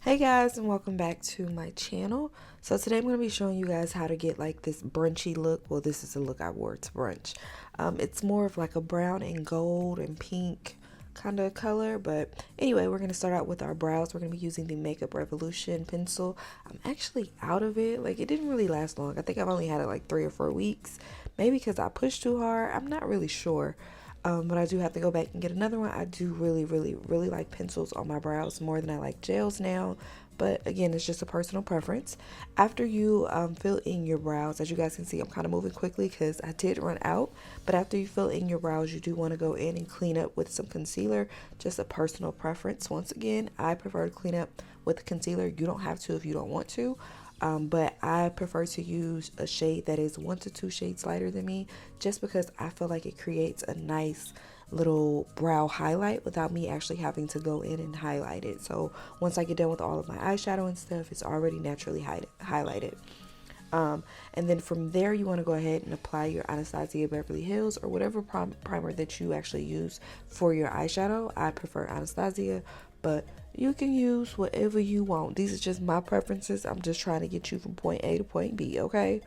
Hey guys, and welcome back to my channel. So today I'm going to be showing you guys how to get like this brunchy look. Well, this is the look I wore to brunch. It's more of like a brown and gold and pink kind of color, but anyway, we're going to start out with our brows. We're going to be using the Makeup Revolution pencil. I'm actually out of it. Like, it didn't really last long. I think I've only had it like 3 or 4 weeks, maybe because I pushed too hard. I'm not really sure. But I do have to go back and get another one. I do really like pencils on my brows more than I like gels now. But again, it's just a personal preference. After you fill in your brows, as you guys can see, I'm kind of moving quickly because I did run out. But after you fill in your brows, you do want to go in and clean up with some concealer. Just a personal preference. Once again, I prefer to clean up with concealer. You don't have to if you don't want to. But I prefer to use a shade that is 1 to 2 shades lighter than me, just because I feel like it creates a nice little brow highlight without me actually having to go in and highlight it. So once I get done with all of my eyeshadow and stuff, it's already naturally highlighted. And then from there, you want to go ahead and apply your Anastasia Beverly Hills or whatever primer that you actually use for your eyeshadow. I prefer Anastasia, but you can use whatever you want. These are just my preferences. I'm just trying to get you from point A to point B, okay?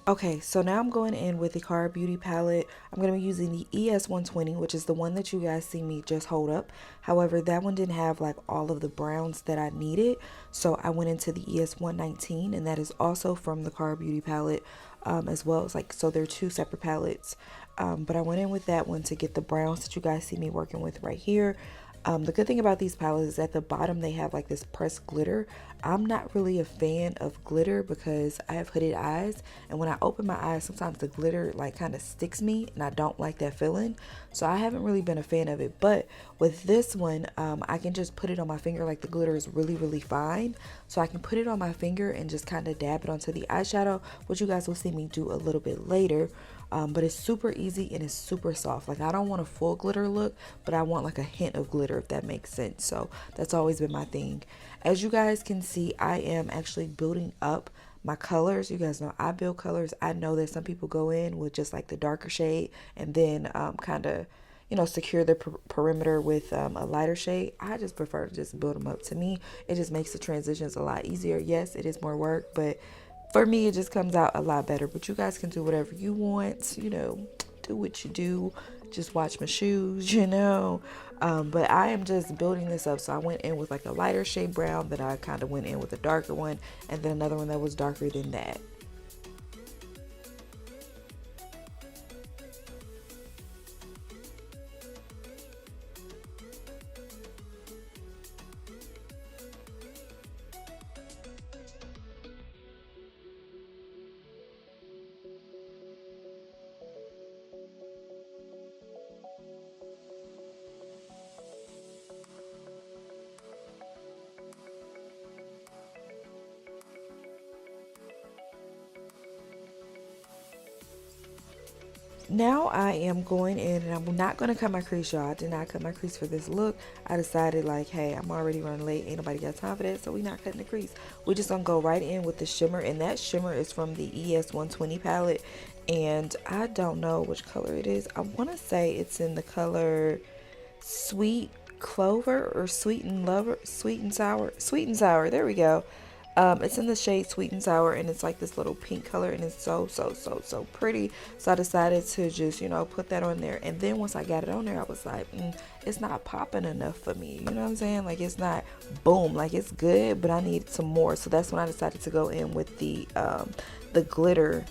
Okay, so now I'm going in with the Cara Beauty palette. I'm going to be using the ES120, which is the one that you guys see me just hold up. However, that one didn't have like all of the browns that I needed. So I went into the ES119, and that is also from the Cara Beauty palette as well. It's like, so they're two separate palettes. But I went in with that one to get the browns that you guys see me working with right here. The good thing about these palettes is at the bottom they have like this pressed glitter. I'm not really a fan of glitter because I have hooded eyes, and when I open my eyes sometimes the glitter like kind of sticks me and I don't like that feeling. So I haven't really been a fan of it. But with this one, I can just put it on my finger. Like, the glitter is really fine, so I can put it on my finger and just kind of dab it onto the eyeshadow, which you guys will see me do a little bit later. But it's super easy and it's super soft. Like, I don't want a full glitter look, but I want like a hint of glitter, if that makes sense. So that's always been my thing. As you guys can see, I am actually building up my colors. You guys know I build colors. I know that some people go in with just like the darker shade and then kind of, you know, secure the perimeter with a lighter shade. I just prefer to just build them up. To me, it just makes the transitions a lot easier. Yes, it is more work, but for me, it just comes out a lot better. But you guys can do whatever you want, you know, do what you do. Just watch my shoes, you know. But I am just building this up. So I went in with like a lighter shade brown, then I kind of went in with a darker one, and then another one that was darker than that. Now I am going in, and I'm not going to cut my crease, y'all. I did not cut my crease for this look. I decided like, hey, I'm already running late. Ain't nobody got time for that, so we not cutting the crease. We're just going to go right in with the shimmer, and that shimmer is from the ES120 palette. and I don't know which color it is. I want to say it's in the color Sweet Clover or Sweet and Lover, Sweet and Sour. There we go. It's in the shade Sweet and Sour, and it's like this little pink color, and it's so pretty. So I decided to just, you know, put that on there. And then once I got it on there, I was like, it's not popping enough for me. You know what I'm saying? Like, it's not boom, like it's good, but I need some more. So that's when I decided to go in with the glitter.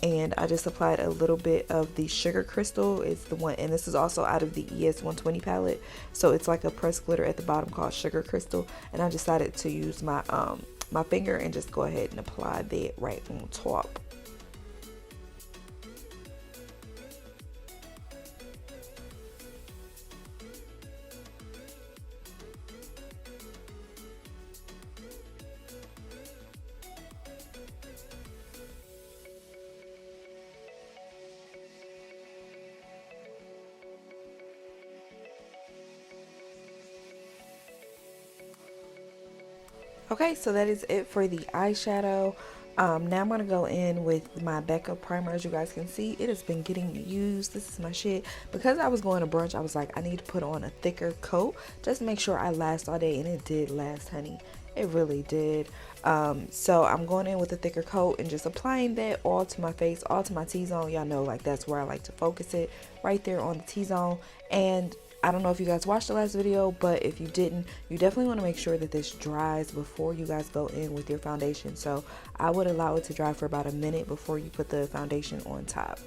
And I just applied a little bit of the Sugar Crystal. It's the one, and this is also out of the ES120 palette. So it's like a pressed glitter at the bottom called Sugar Crystal. And I decided to use my my finger and just go ahead and apply that right on top. Okay, so that is it for the eyeshadow. Now I'm going to go in with my backup primer. As you guys can see, it has been getting used. This is my shit. Because I was going to brunch, I was like, I need to put on a thicker coat just to make sure I last all day. And it did last, honey. It really did. So I'm going in with a thicker coat and just applying that all to my face, all to my T-zone. Y'all know, like, that's where I like to focus it, right there on the T-zone. And I don't know if you guys watched the last video, but if you didn't, you definitely want to make sure that this dries before you guys go in with your foundation. So I would allow it to dry for about a minute before you put the foundation on top.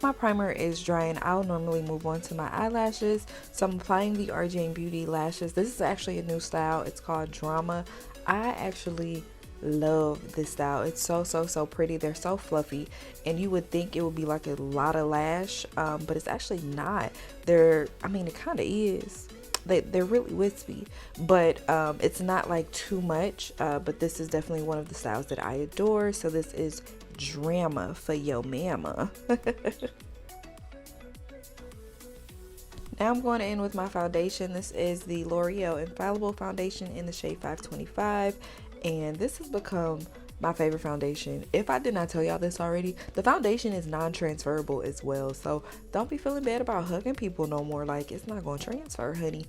My primer is drying. I'll normally move on to my eyelashes. So I'm applying the RJ Beauty lashes. This is actually a new style. It's called Drama. I actually love this style. It's so pretty. They're so fluffy, and you would think it would be like a lot of lash, but it's actually not. I mean, it kind of is. They're really wispy, but it's not like too much. But this is definitely one of the styles that I adore. So this is Drama for your mama. Now I'm going in with my foundation. This is the L'Oreal Infallible Foundation in the shade 525. And this has become my favorite foundation. If I did not tell y'all this already, the foundation is non-transferable as well. So don't be feeling bad about hugging people no more. Like, it's not going to transfer, honey.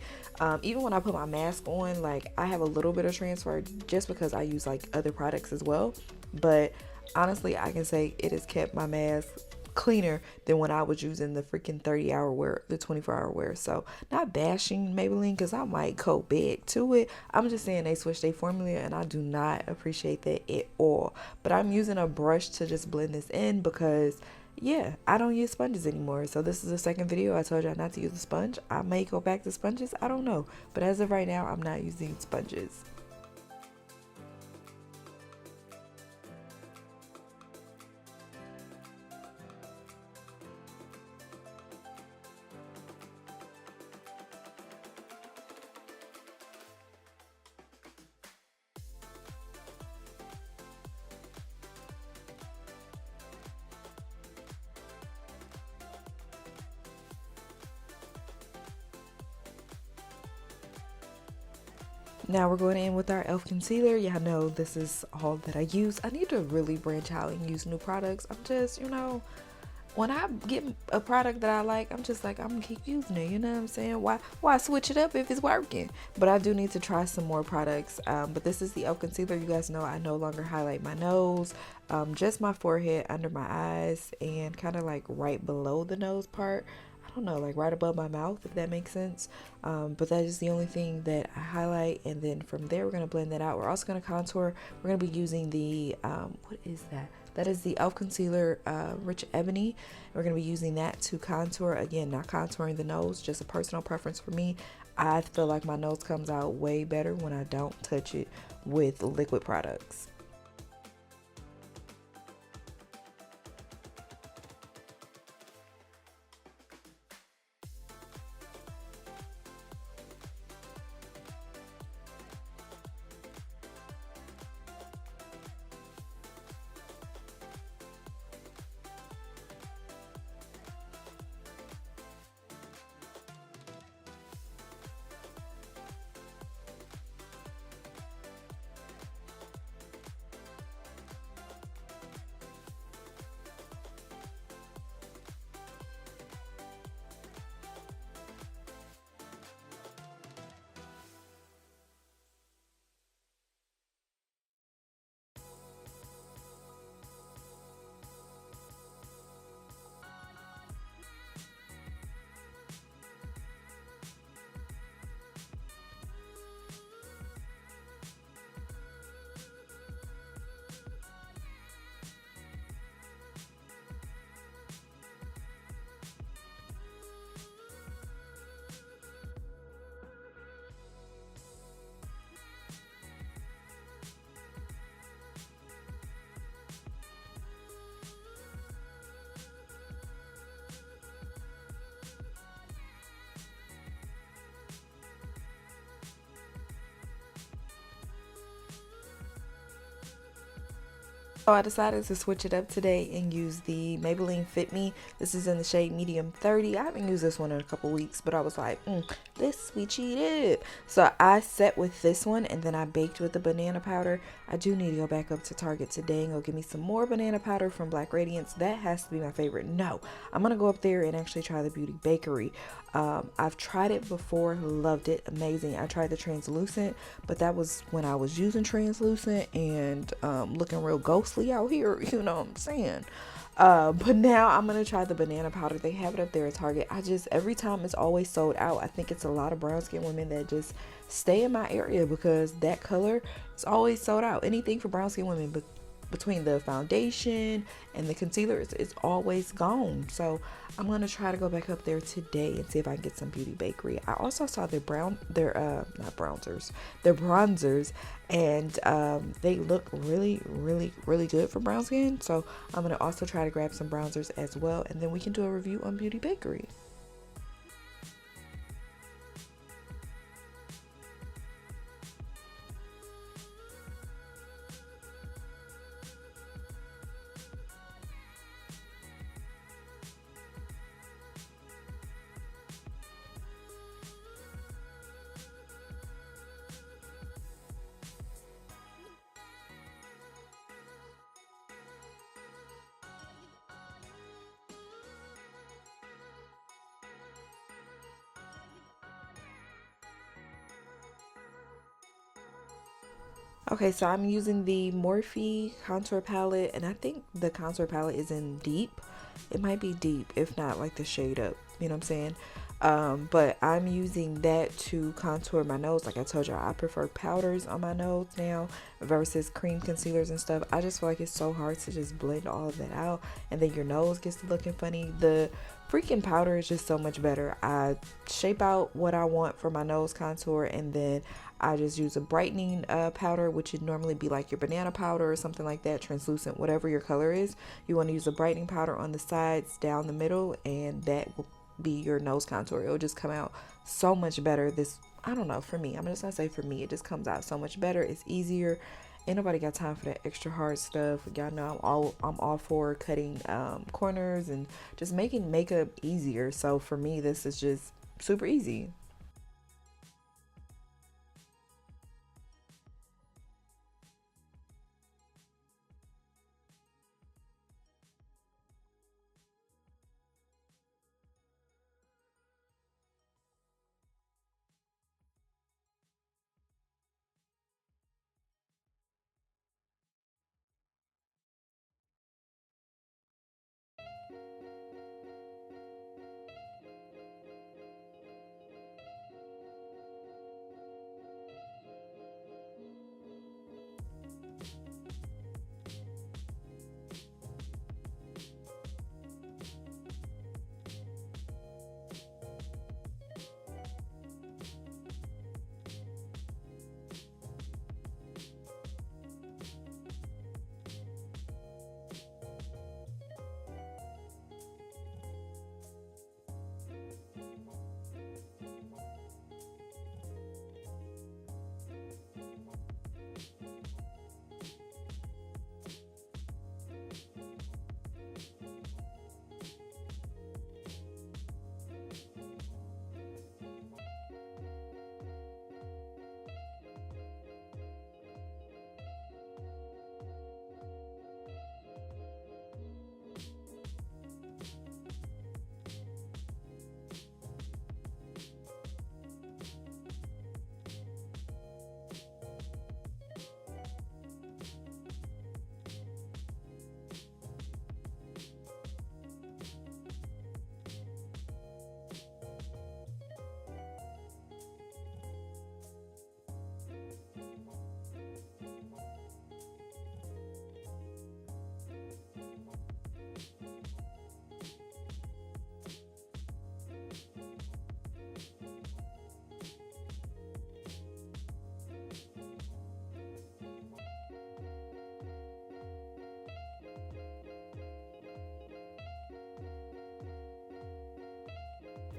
Even when I put my mask on, like, I have a little bit of transfer just because I use like other products as well. But honestly, I can say it has kept my mask cleaner than when I was using the freaking 30-hour wear, the 24-hour wear. So not bashing Maybelline, because I might go back to it. I'm just saying they switched their formula, and I do not appreciate that at all. But I'm using a brush to just blend this in because, yeah, I don't use sponges anymore. So this is the second video I told y'all not to use a sponge. I may go back to sponges, I don't know. But as of right now, I'm not using sponges. Now we're going in with our e.l.f. concealer. Y'all know this is all that I use. I need to really branch out and use new products. I'm just, you know, when I get a product that I like, I'm just like, I'm gonna keep using it. You know what I'm saying? Why switch it up if it's working? But I do need to try some more products. But this is the e.l.f. concealer. You guys know I no longer highlight my nose, just my forehead, under my eyes, and kind of like right below the nose part. I don't know, like right above my mouth, if that makes sense. But that is the only thing that I highlight, and then from there we're going to blend that out. We're also going to contour. We're going to be using the what is that? That is the e.l.f. concealer, Rich Ebony. We're going to be using that to contour. Again, not contouring the nose, just a personal preference for me. I feel like my nose comes out way better when I don't touch it with liquid products. So I decided to switch it up today and use the Maybelline Fit Me. This is in the shade medium 30. I haven't used this one in a couple weeks, but I was like, this we cheated. So I set with this one and then I baked with the banana powder. I do need to go back up to Target today and go get me some more banana powder from Black Radiance. That has to be my favorite. No, I'm gonna go up there and actually try the Beauty Bakery. I've tried it before, loved it, amazing. I tried the translucent, but that was when I was using translucent and looking real ghostly out here, you know what I'm saying? But now I'm gonna try the banana powder. They have it up there at Target. Every time it's always sold out. I think it's a lot of brown skin women that just stay in my area because that color is always sold out. Anything for brown skin women, but between the foundation and the concealer, it's always gone. So I'm gonna try to go back up there today and see if I can get some Beauty Bakery. I also saw their not bronzers, their bronzers, and they look really good for brown skin. So I'm gonna also try to grab some bronzers as well, and then we can do a review on Beauty Bakery. Okay, so I'm using the Morphe contour palette, and I think the contour palette is in deep. It might be deep, if not like the shade up, you know what I'm saying? But I'm using that to contour my nose. Like I told you, I prefer powders on my nose now versus cream concealers and stuff. I just feel like it's so hard to just blend all of that out, and then your nose gets to looking funny. The freaking powder is just so much better. I shape out what I want for my nose contour, and then I just use a brightening powder, which would normally be like your banana powder or something like that, translucent, whatever your color is. You want to use a brightening powder on the sides, down the middle, and that will be your nose contour. It'll just come out so much better. I don't know, for me, I'm just gonna say for me, it just comes out so much better. It's easier. Ain't nobody got time for that extra hard stuff. Y'all know I'm all for cutting corners and just making makeup easier. So for me, this is just super easy.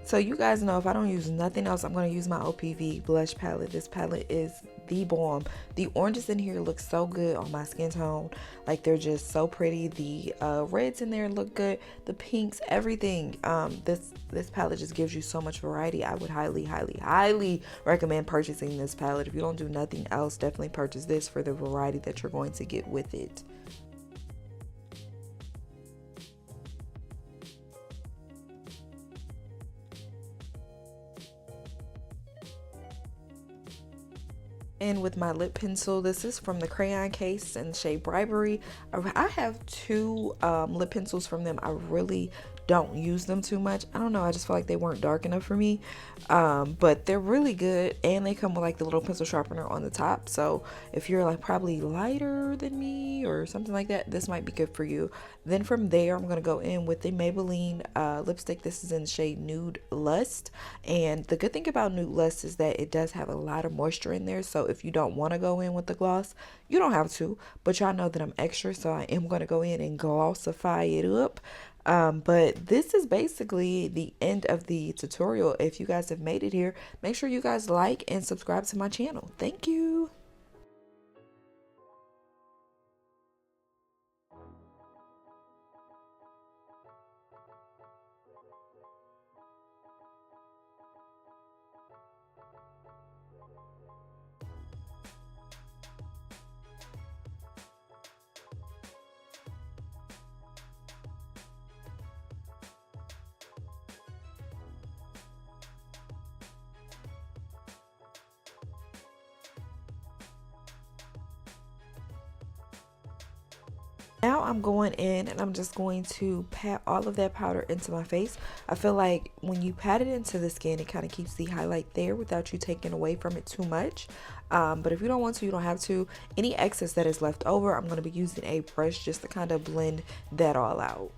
So you guys know if I don't use nothing else, I'm going to use my OPV blush palette. This palette is the bomb. The oranges in here look so good on my skin tone. Like, they're just so pretty. The reds in there look good. The pinks, everything. This palette just gives you so much variety. I would highly recommend purchasing this palette. If you don't do nothing else, definitely purchase this for the variety that you're going to get with it. And with my lip pencil, this is from the crayon case in the shade Bribery. I have two lip pencils from them. I really don't use them too much. I don't know, I just feel like they weren't dark enough for me, but they're really good, and they come with like the little pencil sharpener on the top. So if you're like probably lighter than me or something like that, this might be good for you. Then from there, I'm gonna go in with the Maybelline lipstick. This is in the shade Nude Lust, and the good thing about Nude Lust is that it does have a lot of moisture in there. So if you don't want to go in with the gloss, you don't have to, but y'all know that I'm extra, so I am going to go in and glossify it up. But this is basically the end of the tutorial. If you guys have made it here, make sure you guys like and subscribe to my channel. Thank you. Now I'm going in and I'm just going to pat all of that powder into my face. I feel like when you pat it into the skin, it kind of keeps the highlight there without you taking away from it too much. But if you don't want to, you don't have to. Any excess that is left over, I'm going to be using a brush just to kind of blend that all out.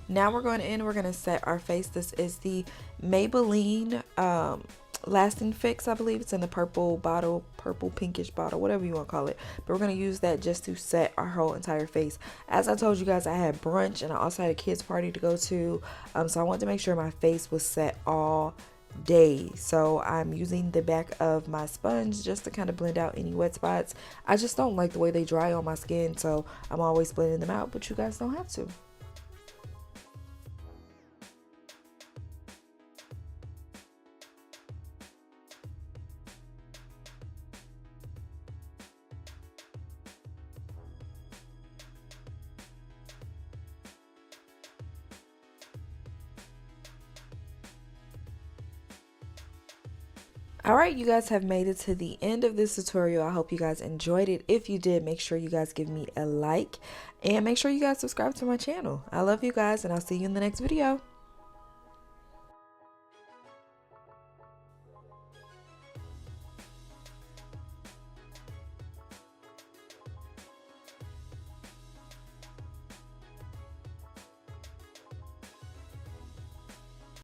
Now we're going in, we're going to set our face. This is the Maybelline Lasting Fix, I believe. It's in the purple bottle, purple pinkish bottle, whatever you want to call it. But we're going to use that just to set our whole entire face. As I told you guys, I had brunch and I also had a kids party to go to. So I wanted to make sure my face was set all day. So I'm using the back of my sponge just to kind of blend out any wet spots. I just don't like the way they dry on my skin, so I'm always blending them out, but you guys don't have to. Alright, you guys have made it to the end of this tutorial. I hope you guys enjoyed it. If you did, make sure you guys give me a like and make sure you guys subscribe to my channel. I love you guys and I'll see you in the next video.